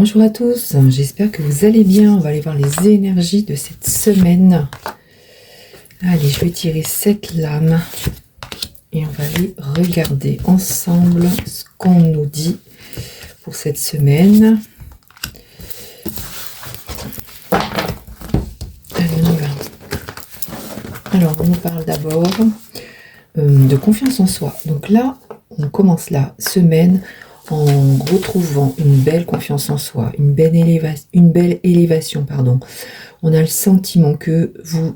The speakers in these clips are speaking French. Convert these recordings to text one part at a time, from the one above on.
Bonjour à tous, j'espère que vous allez bien. On va aller voir les énergies de cette semaine. Allez, je vais tirer cette lame et on va aller regarder ensemble ce qu'on nous dit pour cette semaine. Allez, on y va. Alors, on nous parle d'abord de confiance en soi. Donc là, on commence la semaine en retrouvant une belle confiance en soi, une belle élévation, pardon. On a le sentiment que vous,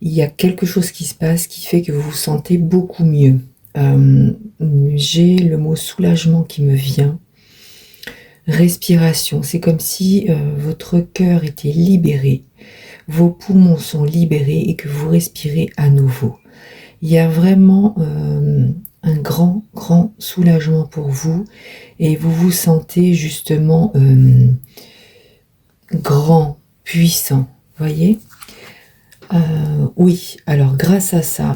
il y a quelque chose qui se passe qui fait que vous vous sentez beaucoup mieux. J'ai le mot soulagement qui me vient. Respiration, c'est comme si votre cœur était libéré, vos poumons sont libérés et que vous respirez à nouveau. Il y a vraiment un grand soulagement pour vous et vous vous sentez justement grand, puissant, voyez. Oui, alors grâce à ça,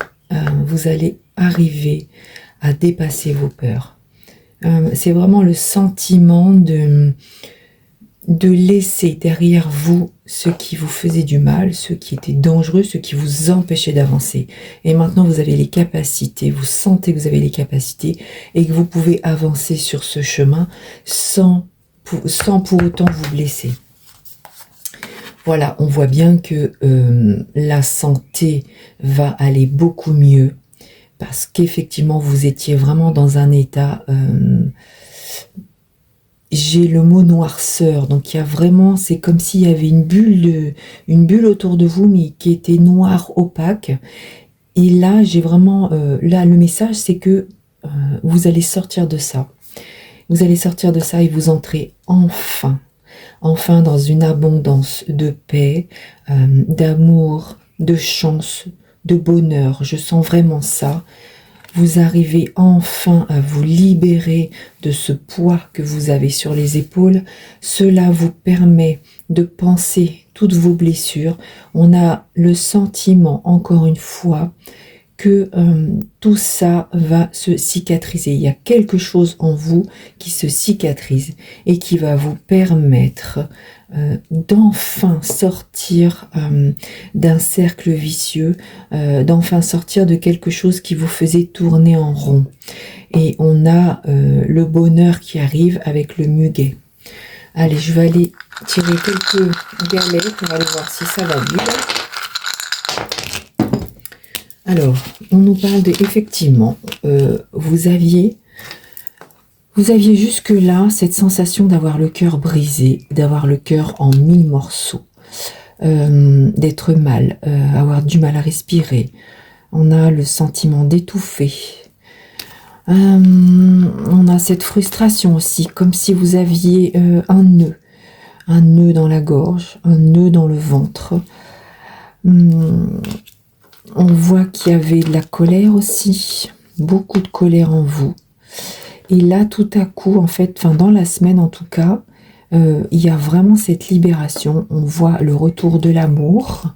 vous allez arriver à dépasser vos peurs. C'est vraiment le sentiment de laisser derrière vous ce qui vous faisait du mal, ce qui était dangereux, ce qui vous empêchait d'avancer. Et maintenant, vous avez les capacités, vous sentez que vous avez les capacités et que vous pouvez avancer sur ce chemin sans pour autant vous blesser. Voilà, on voit bien que la santé va aller beaucoup mieux parce qu'effectivement, vous étiez vraiment dans un état... j'ai le mot noirceur, donc il y a vraiment, c'est comme s'il y avait une bulle autour de vous, mais qui était noire, opaque. Et là, j'ai vraiment, là, le message, c'est que vous allez sortir de ça. Vous allez sortir de ça et vous entrez enfin dans une abondance de paix, d'amour, de chance, de bonheur. Je sens vraiment ça. Vous arrivez enfin à vous libérer de ce poids que vous avez sur les épaules. Cela vous permet de penser toutes vos blessures. On a le sentiment, encore une fois, que tout ça va se cicatriser. Il y a quelque chose en vous qui se cicatrise et qui va vous permettre d'enfin sortir d'un cercle vicieux, d'enfin sortir de quelque chose qui vous faisait tourner en rond. Et on a le bonheur qui arrive avec le muguet. Allez, je vais aller tirer quelques galets pour aller voir si ça va mieux. Alors, on nous parle effectivement, vous aviez jusque-là cette sensation d'avoir le cœur brisé, d'avoir le cœur en 1000 morceaux, d'être mal, avoir du mal à respirer. On a le sentiment d'étouffer. On a cette frustration aussi, comme si vous aviez un nœud dans la gorge, un nœud dans le ventre. On voit qu'il y avait de la colère aussi, beaucoup de colère en vous. Et là, tout à coup, en fait, dans la semaine en tout cas, il y a vraiment cette libération. On voit le retour de l'amour,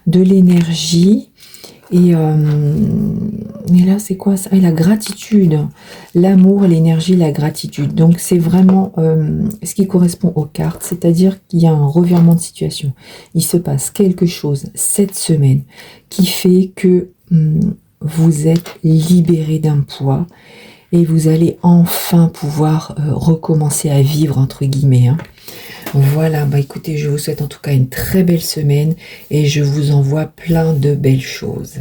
de l'énergie. Et là, c'est quoi ça? Et la gratitude. L'amour, l'énergie, la gratitude. Donc, c'est vraiment ce qui correspond aux cartes. C'est-à-dire qu'il y a un revirement de situation. Il se passe quelque chose cette semaine qui fait que vous êtes libéré d'un poids et vous allez enfin pouvoir recommencer à vivre, entre guillemets. Voilà, écoutez, je vous souhaite en tout cas une très belle semaine et je vous envoie plein de belles choses.